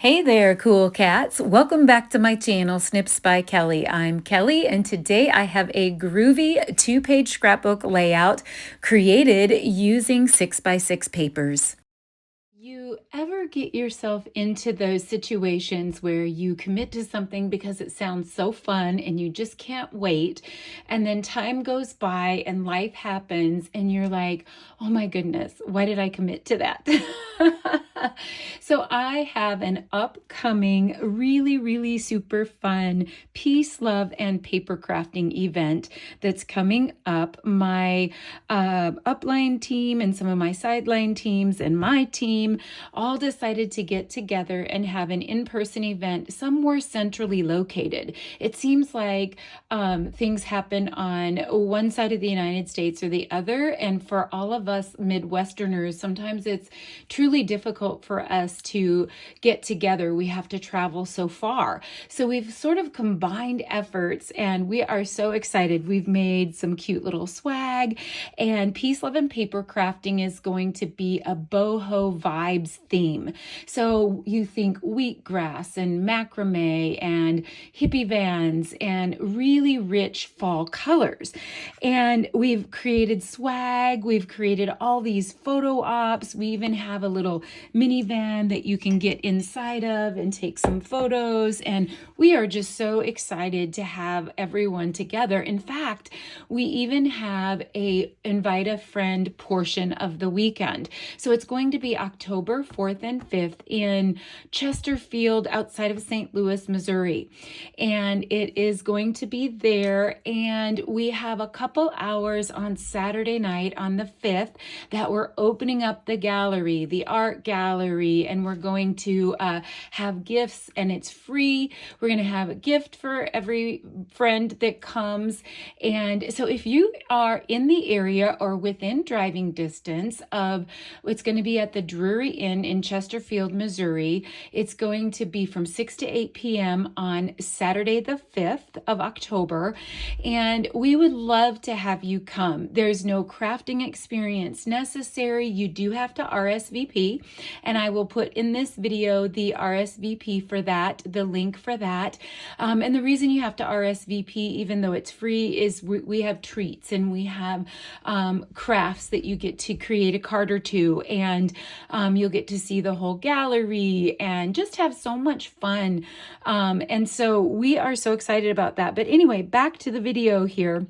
Hey there, cool cats. Welcome back to my channel, Snips by Kelly. I'm Kelly, and today I have a groovy two-page scrapbook layout created using 6x6 papers. You ever get yourself into those situations where you commit to something because it sounds so fun and you just can't wait, and then time goes by and life happens and you're like, oh my goodness, why did I commit to that? So I have an upcoming really super fun peace, love, and paper crafting event that's coming up. My upline team and some of my sideline teams and my team all decided to get together and have an in-person event somewhere centrally located. It seems like things happen on one side of the United States or the other, and for all of us Midwesterners, sometimes it's truly difficult for us to get together. We have to travel so far. So we've sort of combined efforts, and we are so excited. We've made some cute little swag, and Peace, Love, and Paper Crafting is going to be a boho vibes theme. So you think wheatgrass and macrame and hippie vans and really rich fall colors. And we've created swag. We've created all these photo ops. We even have a little minivan that you can get inside of and take some photos. And we are just so excited to have everyone together. In fact, we even have a invite a friend portion of the weekend. So it's going to be October 4th and 5th in Chesterfield outside of St. Louis, Missouri. And it is going to be there. And we have a couple hours on Saturday night on the 5th that we're opening up the gallery, the art gallery, and we're going to have gifts, and it's free. We're going to have a gift for every friend that comes. And so if you are in the area or within driving distance of, it's going to be at the Drury Inn in Chesterfield, Missouri. It's going to be from 6 to 8 p.m. on Saturday the 5th of October. And we would love to have you come. There's no crafting experience necessary. You do have to RSVP, and I will put in this video the RSVP for that, the link for that. And the reason you have to RSVP, even though it's free, is we have treats, and we have crafts that you get to create a card or two, and you'll get to see the whole gallery and just have so much fun. And so we are so excited about that. But anyway, back to the video here.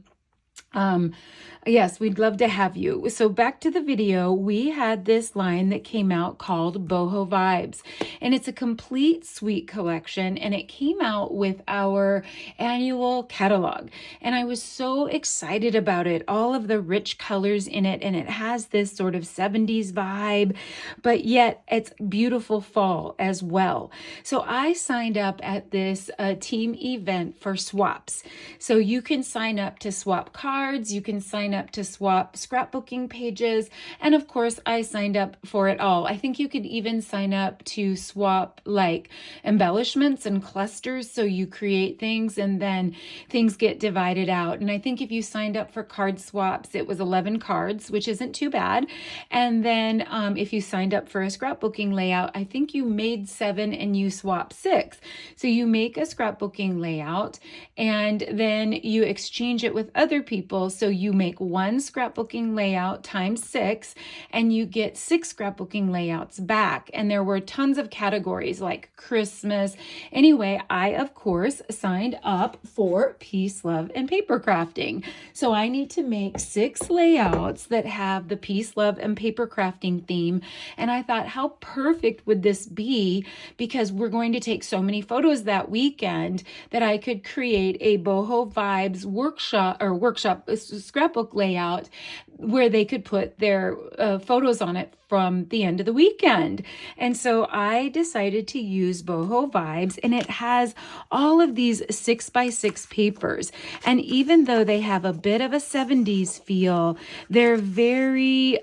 Yes, we'd love to have you. So back to the video, we had this line that came out called Boho Vibes, and it's a complete suite collection, and it came out with our annual catalog. And I was so excited about it, all of the rich colors in it, and it has this sort of 70s vibe, but yet it's beautiful fall as well. So I signed up at this team event for swaps. So you can sign up to swap cards, you can sign up to swap scrapbooking pages, and of course I signed up for it all. I think you could even sign up to swap like embellishments and clusters, so you create things and then things get divided out. And I think if you signed up for card swaps, it was 11 cards, which isn't too bad. And then if you signed up for a scrapbooking layout, I think you made 7 and you swap 6. So you make a scrapbooking layout and then you exchange it with other people. So you make one scrapbooking layout times 6, and you get 6 scrapbooking layouts back. And there were tons of categories like Christmas. Anyway, I, of course, signed up for Peace, Love, and Paper Crafting. So I need to make 6 layouts that have the Peace, Love, and Paper Crafting theme. And I thought, how perfect would this be? Because we're going to take so many photos that weekend that I could create a Boho Vibes workshop scrapbook layout where they could put their photos on it from the end of the weekend. And so I decided to use Boho Vibes, and it has all of these 6x6 papers. And even though they have a bit of a 70s feel, they're very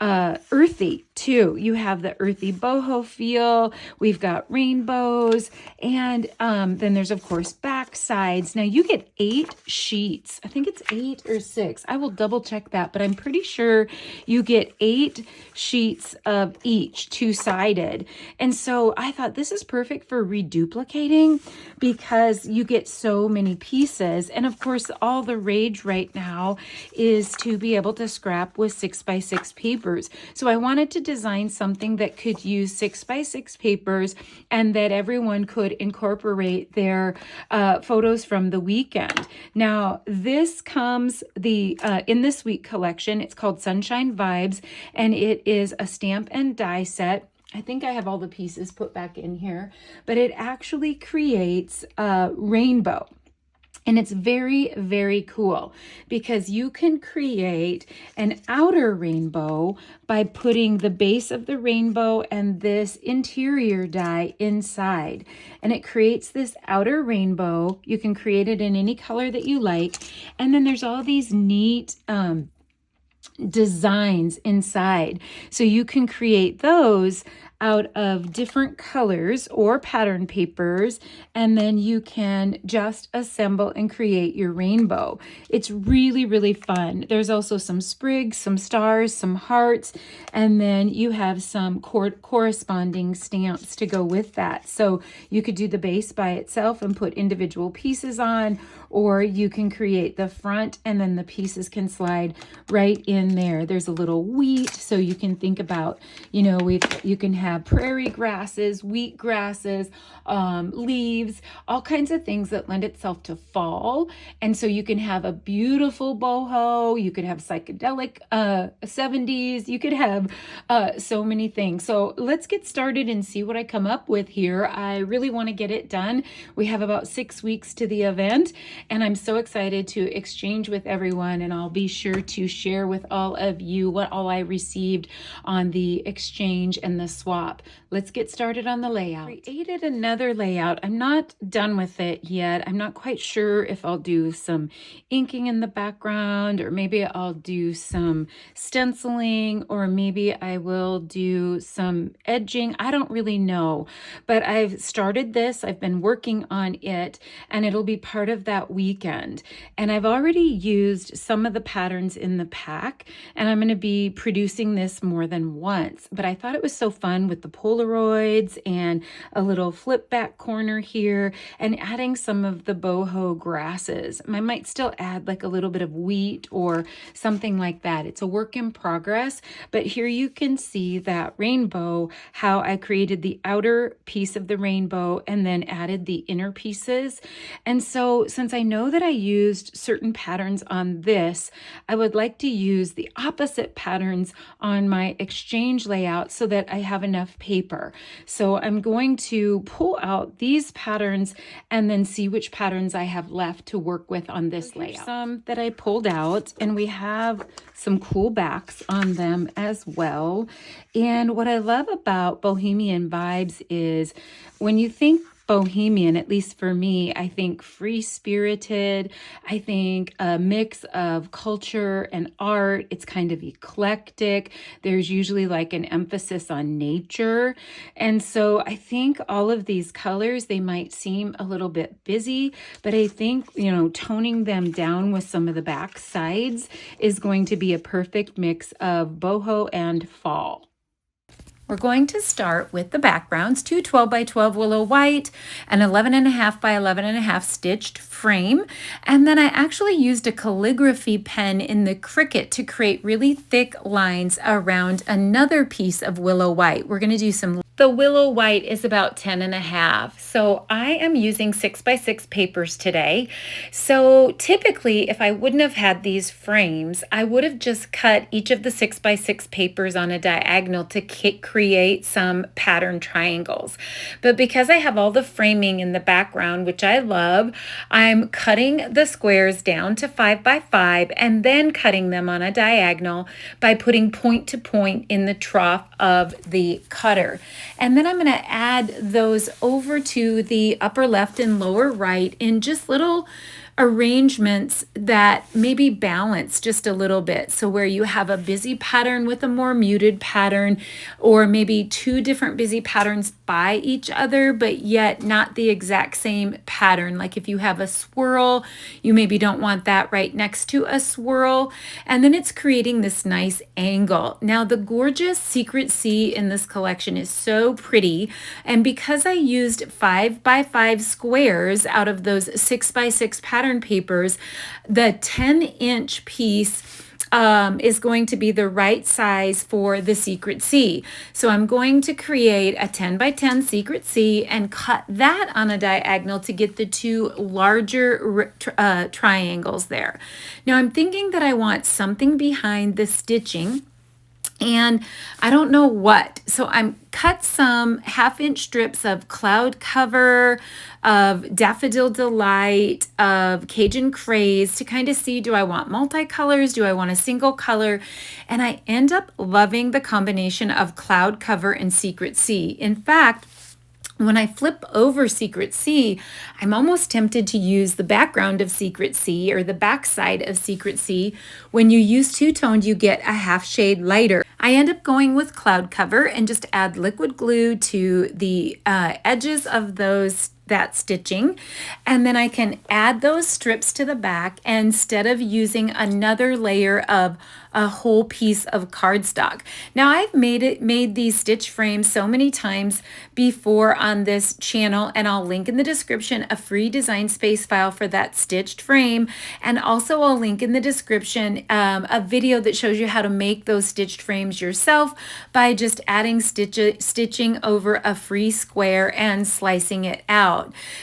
earthy too. You have the earthy boho feel. We've got rainbows, and then there's of course back sides. Now you get 8 sheets. I think it's 8 or 6. I will double check like that, but I'm pretty sure you get 8 sheets of each, two-sided. And so I thought this is perfect for reduplicating because you get so many pieces. And of course, all the rage right now is to be able to scrap with 6x6 papers. So I wanted to design something that could use 6x6 papers and that everyone could incorporate their photos from the weekend. Now, this comes in this week collection. It's called Sunshine Vibes, and it is a stamp and die set. I think I have all the pieces put back in here, but it actually creates a rainbow. And it's very, very cool because you can create an outer rainbow by putting the base of the rainbow and this interior die inside. And it creates this outer rainbow. You can create it in any color that you like. And then there's all these neat designs inside. So you can create those out of different colors or pattern papers, and then you can just assemble and create your rainbow. It's really, really fun. There's also some sprigs, some stars, some hearts, and then you have some corresponding stamps to go with that. So you could do the base by itself and put individual pieces on, or you can create the front and then the pieces can slide right in there. There's a little wheat, so you can think about, you know, you can have prairie grasses, wheat grasses, leaves, all kinds of things that lend itself to fall. And so you can have a beautiful boho, you could have psychedelic 70s, you could have so many things. So let's get started and see what I come up with here. I really want to get it done. We have about 6 weeks to the event, and I'm so excited to exchange with everyone, and I'll be sure to share with all of you what all I received on the exchange and the swap. Let's get started on the layout. I created another layout. I'm not done with it yet. I'm not quite sure if I'll do some inking in the background, or maybe I'll do some stenciling, or maybe I will do some edging. I don't really know, but I've started this. I've been working on it, and it'll be part of that weekend. And I've already used some of the patterns in the pack, and I'm going to be producing this more than once, but I thought it was so fun with the Polaroids and a little flip back corner here, and adding some of the boho grasses. I might still add like a little bit of wheat or something like that. It's a work in progress, but here you can see that rainbow, how I created the outer piece of the rainbow and then added the inner pieces. And so since I know that I used certain patterns on this, I would like to use the opposite patterns on my exchange layout so that I have enough paper. So I'm going to pull out these patterns and then see which patterns I have left to work with on this layout. Some that I pulled out, and we have some cool backs on them as well. And what I love about Bohemian Vibes is when you think Bohemian, at least for me, I think free-spirited. I think a mix of culture and art. It's kind of eclectic. There's usually like an emphasis on nature. And so I think all of these colors, they might seem a little bit busy, but I think, you know, toning them down with some of the back sides is going to be a perfect mix of boho and fall. We're going to start with the backgrounds, two 12 by 12 Willow white, an 11.5 by 11.5 stitched frame. And then I actually used a calligraphy pen in the Cricut to create really thick lines around another piece of Willow white. We're going to do some. The Willow white is about 10.5. So I am using 6x6 papers today. So typically, if I wouldn't have had these frames, I would have just cut each of the 6x6 papers on a diagonal to create some pattern triangles. But because I have all the framing in the background, which I love, I'm cutting the squares down to 5 by 5 and then cutting them on a diagonal by putting point to point in the trough of the cutter. And then I'm going to add those over to the upper left and lower right in just little arrangements that maybe balance just a little bit. So where you have a busy pattern with a more muted pattern, or maybe two different busy patterns by each other, but yet not the exact same pattern. Like if you have a swirl, you maybe don't want that right next to a swirl. And then it's creating this nice angle. Now the gorgeous Secret C in this collection is so pretty. And because I used 5x5 squares out of those 6x6 pattern papers, the 10-inch piece is going to be the right size for the Secret C. So I'm going to create a 10x10 Secret C and cut that on a diagonal to get the two larger triangles there. Now I'm thinking that I want something behind the stitching, and I don't know what. So I'm cut some 1/2-inch strips of Cloud Cover, of Daffodil Delight, of Cajun Craze to kind of see, do I want multicolors? Do I want a single color? And I end up loving the combination of Cloud Cover and Secret C. In fact, when I flip over Secret C, I'm almost tempted to use the background of Secret C, or the backside of Secret C. When you use two-toned, you get a 1/2 shade lighter. I end up going with Cloud Cover and just add liquid glue to the edges of that stitching, and then I can add those strips to the back instead of using another layer of a whole piece of cardstock. Now I've made these stitch frames so many times before on this channel, and I'll link in the description a free design space file for that stitched frame, and also I'll link in the description a video that shows you how to make those stitched frames yourself by just adding stitching over a free square and slicing it out.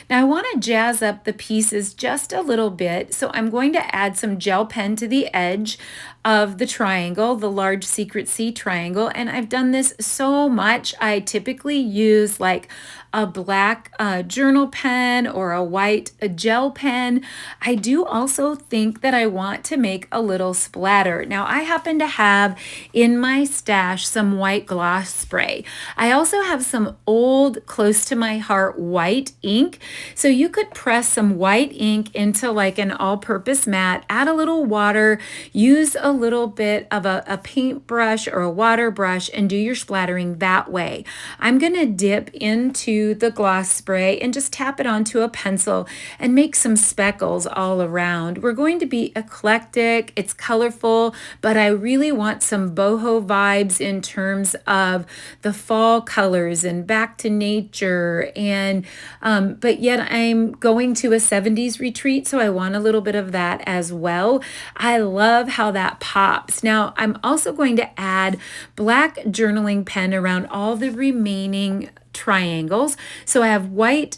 Now I want to jazz up the pieces just a little bit, so I'm going to add some gel pen to the edge of the triangle, the large Secret C triangle, and I've done this so much. I typically use like a black journal pen or a white gel pen. I do also think that I want to make a little splatter. Now I happen to have in my stash some white gloss spray. I also have some old, close to my heart white ink. So you could press some white ink into like an all-purpose mat, add a little water, use a little bit of a paintbrush or a water brush, and do your splattering that way. I'm going to dip into the gloss spray and just tap it onto a pencil and make some speckles all around. We're going to be eclectic, it's colorful, but I really want some boho vibes in terms of the fall colors and back to nature, and but yet I'm going to a 70s retreat, so I want a little bit of that as well. I love how that pops. Now I'm also going to add black journaling pen around all the remaining triangles. So I have white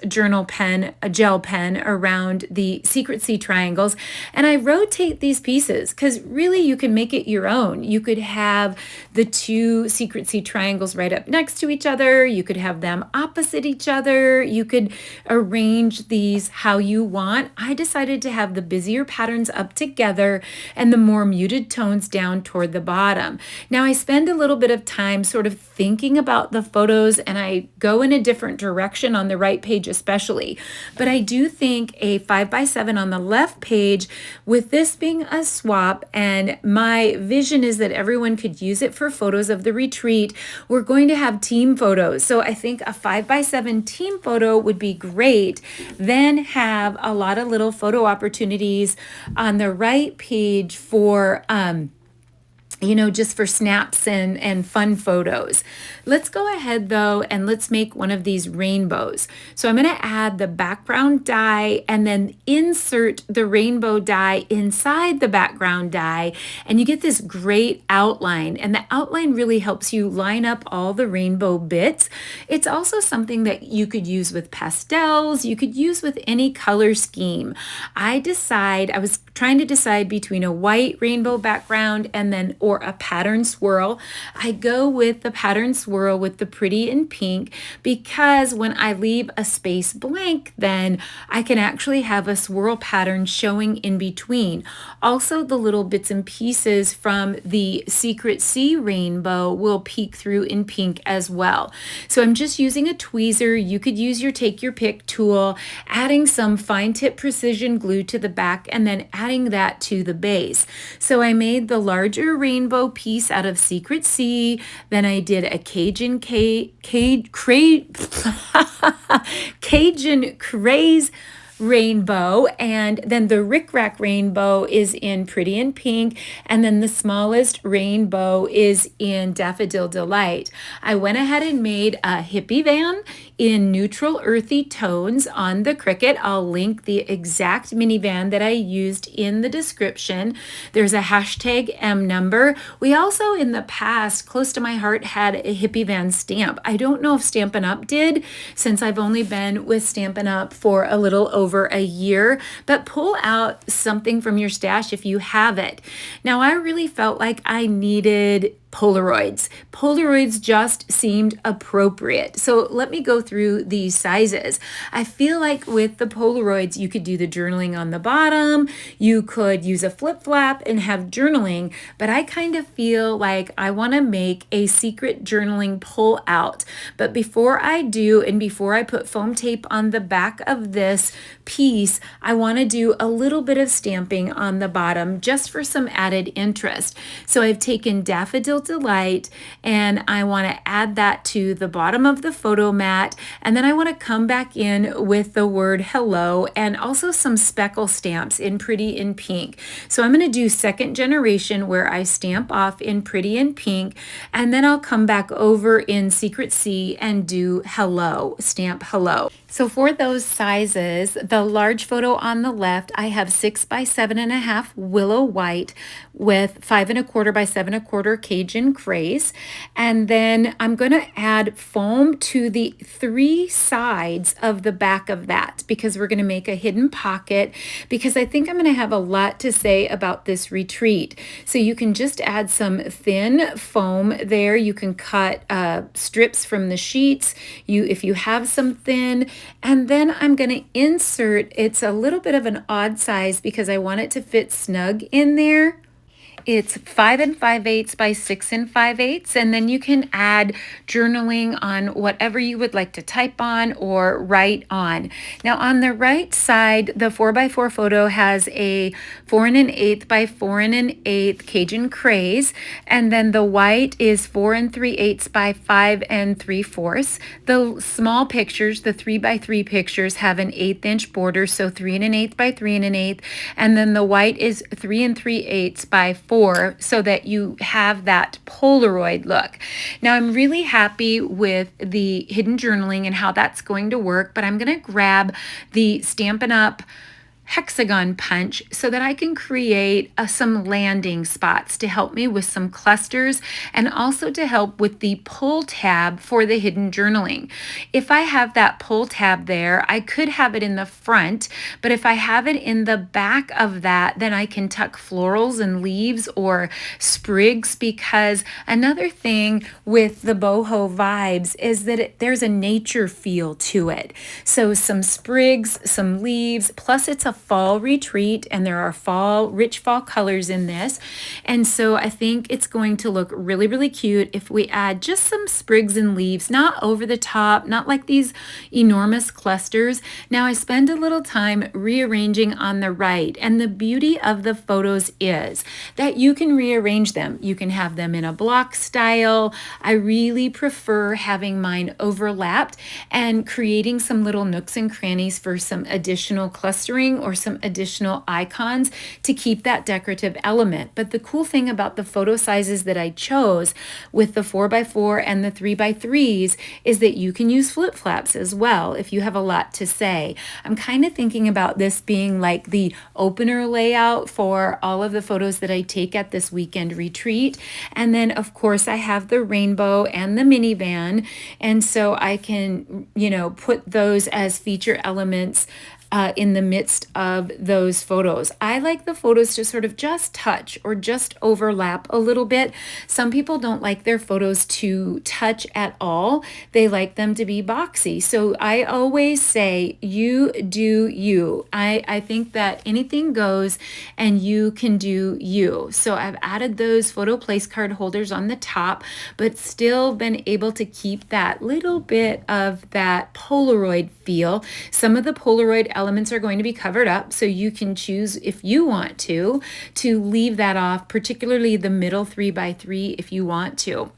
journal pen, a gel pen around the Secret C triangles, and I rotate these pieces because really you can make it your own. You could have the two Secret C triangles right up next to each other. You could have them opposite each other. You could arrange these how you want. I decided to have the busier patterns up together and the more muted tones down toward the bottom. Now I spend a little bit of time sort of thinking about the photos, and I go in a different direction on the right page especially. But I do think a 5x7 on the left page, with this being a swap, and my vision is that everyone could use it for photos of the retreat, we're going to have team photos. So I think a 5x7 team photo would be great. Then have a lot of little photo opportunities on the right page for just for snaps and fun photos. Let's go ahead though and let's make one of these rainbows. So I'm going to add the background die and then insert the rainbow die inside the background die, and you get this great outline, and the outline really helps you line up all the rainbow bits. It's also something that you could use with pastels, you could use with any color scheme. I was trying to decide between a white rainbow background and then or for a pattern swirl. I go with the pattern swirl with the pretty in pink because when I leave a space blank, then I can actually have a swirl pattern showing in between. Also, the little bits and pieces from the Secret Sea rainbow will peek through in pink as well. So I'm just using a tweezer. You could use your take your pick tool, adding some fine tip precision glue to the back and then adding that to the base. So I made the larger rainbow piece out of Secret Sea. Then I did a Cajun craze rainbow, and then the rickrack rainbow is in pretty in pink, and then the smallest rainbow is in Daffodil Delight. I went ahead and made a hippie van in neutral earthy tones on the Cricut. I'll link the exact minivan that I used in the description. There's a hashtag M number. We also in the past, close to my heart, had a hippie van stamp. I don't know if Stampin' Up did, since I've only been with Stampin' Up for a little over a year, but pull out something from your stash if you have it. Now, I really felt like I needed Polaroids. Polaroids just seemed appropriate. So let me go through these sizes. I feel like with the Polaroids, you could do the journaling on the bottom. You could use a flip flap and have journaling, but I kind of feel like I want to make a secret journaling pull out. But before I do, and before I put foam tape on the back of this piece, I want to do a little bit of stamping on the bottom just for some added interest. So I've taken Daffodil Delight and I want to add that to the bottom of the photo mat, and then I want to come back in with the word hello and also some speckle stamps in pretty in pink. So I'm going to do second generation where I stamp off in pretty in pink, and then I'll come back over in Secret Sea and do hello, stamp hello. So for those sizes, the large photo on the left, I have 6 by 7.5 Willow white with 5 1/4 by 7 1/4 Cajun craze. And then I'm going to add foam to the 3 sides of the back of that because we're going to make a hidden pocket, because I think I'm going to have a lot to say about this retreat. So you can just add some thin foam there. You can cut strips from the sheets if you have some thin. And then I'm going to insert, it's a little bit of an odd size because I want it to fit snug in there. It's 5 5/8 by 6 5/8, and then you can add journaling on whatever you would like to type on or write on. Now on the right side, the 4x4 photo has a 4 1/8 by 4 1/8 Cajun craze, and then the white is 4 3/8 by 5 3/4. The small pictures, the 3x3 pictures, have an 1/8 inch border, so 3 1/8 by 3 1/8, and then the white is 3 3/8 by 4, so that you have that Polaroid look. Now I'm really happy with the hidden journaling and how that's going to work, but I'm going to grab the Stampin' Up hexagon punch so that I can create some landing spots to help me with some clusters and also to help with the pull tab for the hidden journaling. If I have that pull tab there, I could have it in the front, but if I have it in the back of that, then I can tuck florals and leaves or sprigs, because another thing with the boho vibes is that there's a nature feel to it. So some sprigs, some leaves, plus it's a fall retreat and there are rich fall colors in this, and so I think it's going to look really, really cute if we add just some sprigs and leaves, not over the top, not like these enormous clusters. Now I spend a little time rearranging on the right, and the beauty of the photos is that you can rearrange them. You can have them in a block style. I really prefer having mine overlapped and creating some little nooks and crannies for some additional clustering or some additional icons to keep that decorative element. But the cool thing about the photo sizes that I chose with the 4x4 and the 3x3s is that you can use flip flaps as well if you have a lot to say. I'm kind of thinking about this being like the opener layout for all of the photos that I take at this weekend retreat. And then of course I have the rainbow and the minivan, and so I can, put those as feature elements in the midst of those photos. I like the photos to sort of just touch or just overlap a little bit. Some people don't like their photos to touch at all. They like them to be boxy. So I always say, you do you. I think that anything goes and you can do you. So I've added those photo place card holders on the top, but still been able to keep that little bit of that Polaroid feel. Some of the Polaroid elements are going to be covered up, so you can choose, if you want to leave that off, particularly the middle 3x3 if you want to.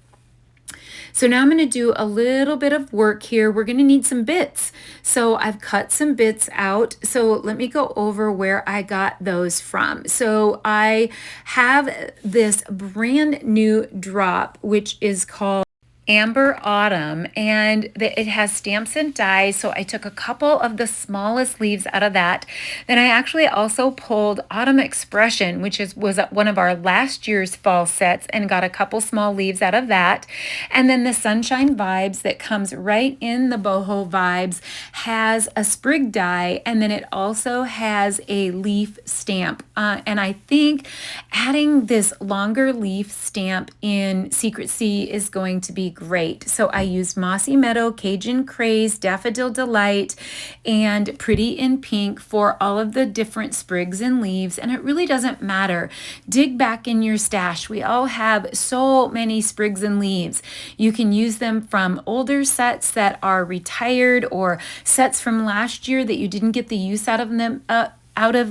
So now I'm going to do a little bit of work here. We're going to need some bits. So I've cut some bits out. So let me go over where I got those from. So I have this brand new drop, which is called Amber Autumn, and it has stamps and dies. So I took a couple of the smallest leaves out of that. Then I actually also pulled Autumn Expression, which was one of our last year's fall sets, and got a couple small leaves out of that. And then the Sunshine Vibes that comes right in the Boho Vibes has a sprig die, and then it also has a leaf stamp. And I think adding this longer leaf stamp in Secrecy is going to be great. So I used Mossy Meadow, Cajun Craze, Daffodil Delight, and Pretty in Pink for all of the different sprigs and leaves. And it really doesn't matter. Dig back in your stash. We all have so many sprigs and leaves. You can use them from older sets that are retired, or sets from last year that you didn't get the use out of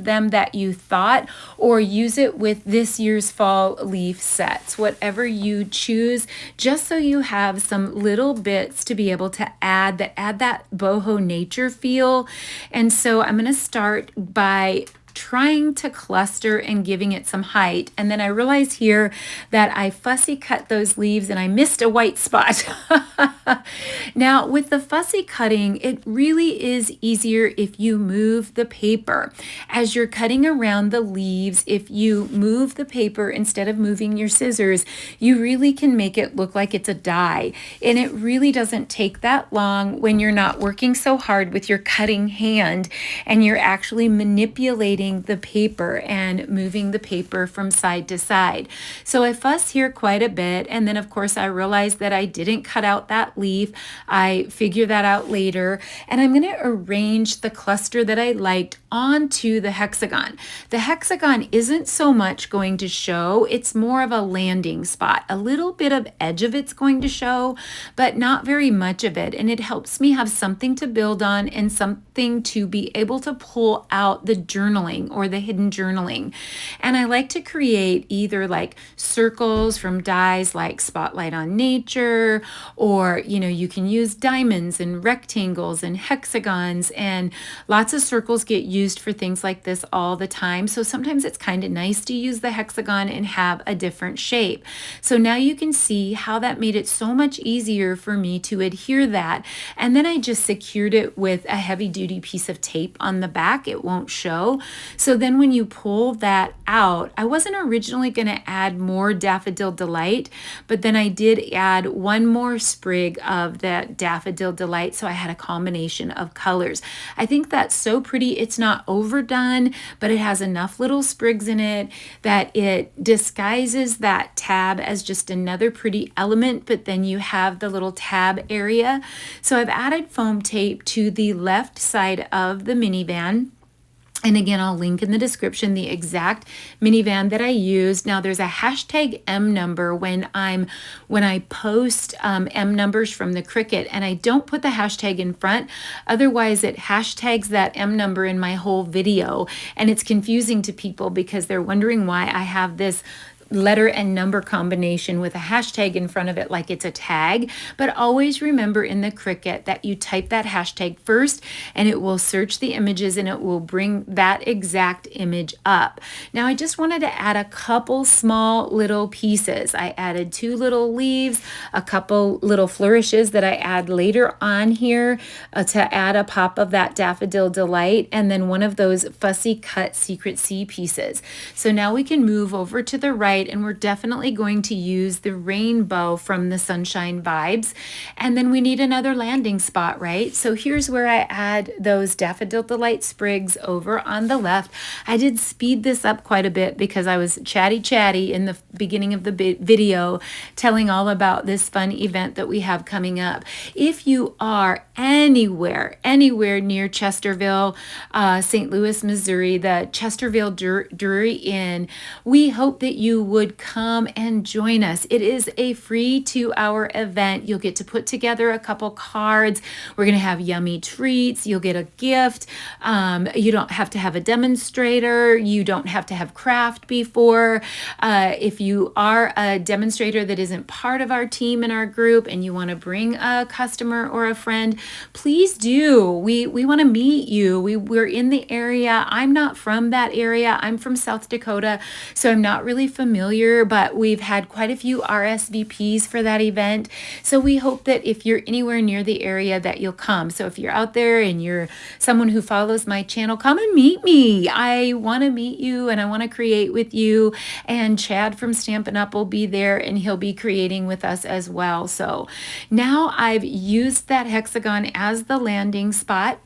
them that you thought, or use it with this year's fall leaf sets, whatever you choose, just so you have some little bits to be able to add that boho nature feel. And so I'm going to start by trying to cluster and giving it some height. And then I realize here that I fussy cut those leaves and I missed a white spot. Now with the fussy cutting, it really is easier if you move the paper. As you're cutting around the leaves, if you move the paper instead of moving your scissors, you really can make it look like it's a die. And it really doesn't take that long when you're not working so hard with your cutting hand and you're actually manipulating the paper and moving the paper from side to side. So I fuss here quite a bit, and then of course I realized that I didn't cut out that leaf. I figure that out later, and I'm going to arrange the cluster that I liked onto the hexagon. The hexagon isn't so much going to show, it's more of a landing spot. A little bit of edge of it's going to show, but not very much of it, and it helps me have something to build on and something to be able to pull out the journaling or the hidden journaling. And I like to create either like circles from dies like Spotlight on Nature, or you can use diamonds and rectangles and hexagons, and lots of circles get used for things like this all the time. So sometimes it's kind of nice to use the hexagon and have a different shape. So now you can see how that made it so much easier for me to adhere that. And then I just secured it with a heavy duty piece of tape on the back. It won't show. So then when you pull that out, I wasn't originally going to add more Daffodil Delight, but then I did add one more sprig of that Daffodil Delight, so I had a combination of colors. I think that's so pretty. It's not overdone, but it has enough little sprigs in it that it disguises that tab as just another pretty element, but then you have the little tab area. So I've added foam tape to the left side of the minivan. And again, I'll link in the description the exact minivan that I used. Now there's a hashtag M number when I post M numbers from the Cricut, and I don't put the hashtag in front. Otherwise it hashtags that M number in my whole video, and it's confusing to people because they're wondering why I have this letter and number combination with a hashtag in front of it like it's a tag. But always remember in the Cricut that you type that hashtag first, and it will search the images and it will bring that exact image up. Now I just wanted to add a couple small little pieces. I added 2 little leaves, a couple little flourishes that I add later on here to add a pop of that Daffodil Delight, and then one of those fussy cut Secret C pieces. So now we can move over to the right. Delight, and we're definitely going to use the rainbow from the Sunshine Vibes. And then we need another landing spot, right? So here's where I add those Daffodil Delight sprigs over on the left. I did speed this up quite a bit because I was chatty in the beginning of the video telling all about this fun event that we have coming up. If you are anywhere near Chesterville, St. Louis, Missouri, the Chesterville Drury Inn, we hope that you would come and join us. It is a free 2-hour event. You'll get to put together a couple cards. We're going to have yummy treats. You'll get a gift. You don't have to have a demonstrator. You don't have to have craft before. If you are a demonstrator that isn't part of our team in our group and you want to bring a customer or a friend, please do. We want to meet you. We're in the area. I'm not from that area. I'm from South Dakota, so I'm not really familiar, but we've had quite a few RSVPs for that event. So we hope that if you're anywhere near the area that you'll come. So if you're out there and you're someone who follows my channel, come and meet me. I want to meet you and I want to create with you. And Chad from Stampin' Up will be there and he'll be creating with us as well. So now I've used that hexagon as the landing spot.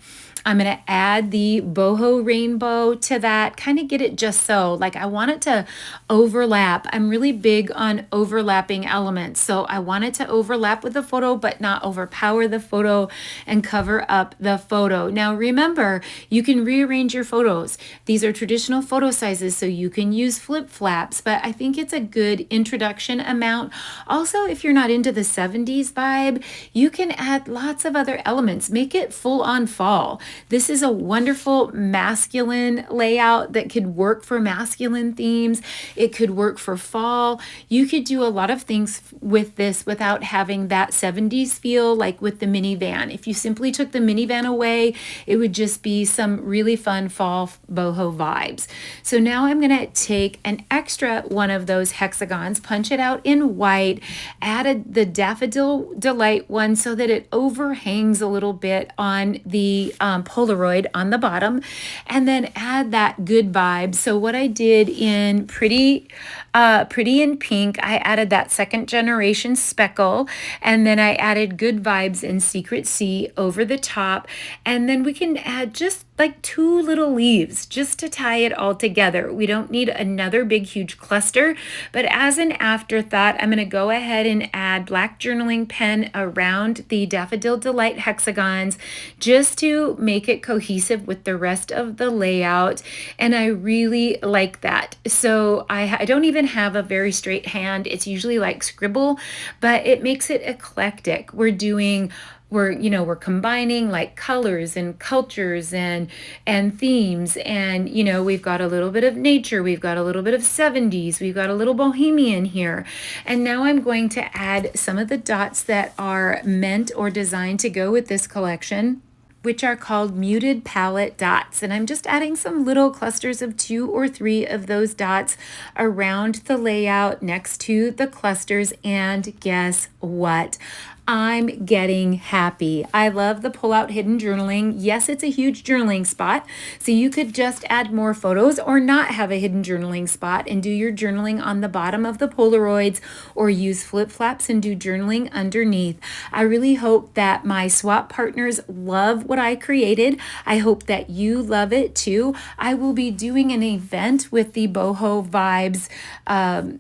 I'm going to add the boho rainbow to that, kind of get it just so, like I want it to overlap. I'm really big on overlapping elements. So I want it to overlap with the photo, but not overpower the photo and cover up the photo. Now remember, you can rearrange your photos. These are traditional photo sizes, so you can use flip flaps, but I think it's a good introduction amount. Also, if you're not into the 70s vibe, you can add lots of other elements. Make it full on fall. This is a wonderful masculine layout that could work for masculine themes. It could work for fall. You could do a lot of things with this without having that 70s feel like with the minivan. If you simply took the minivan away, it would just be some really fun fall boho vibes. So now I'm going to take an extra one of those hexagons, punch it out in white, added the Daffodil Delight one so that it overhangs a little bit on the Polaroid on the bottom, and then add that good vibe. So what I did in Pretty in Pink, I added that second generation speckle, and then I added Good Vibes in Secret Sea over the top, and then we can add just like 2 little leaves just to tie it all together. We don't need another big huge cluster, but as an afterthought, I'm going to go ahead and add black journaling pen around the Daffodil Delight hexagons just to make it cohesive with the rest of the layout, and I really like that. So I don't even have a very straight hand. It's usually like scribble, but it makes it eclectic. We're combining like colors and cultures and themes, and we've got a little bit of nature, we've got a little bit of 70s, we've got a little bohemian here. And now I'm going to add some of the dots that are meant or designed to go with this collection, which are called muted palette dots. And I'm just adding some little clusters of 2 or 3 of those dots around the layout next to the clusters. And guess what? I'm getting happy. I love the pull-out hidden journaling. Yes, it's a huge journaling spot, so you could just add more photos or not have a hidden journaling spot and do your journaling on the bottom of the Polaroids, or use flip-flaps and do journaling underneath. I really hope that my swap partners love what I created. I hope that you love it too. I will be doing an event with the Boho Vibes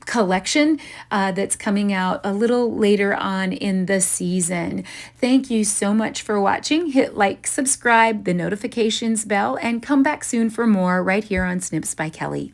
collection that's coming out a little later on in the season. Thank you so much for watching. Hit like, subscribe, the notifications bell, and come back soon for more right here on Snips by Kelly.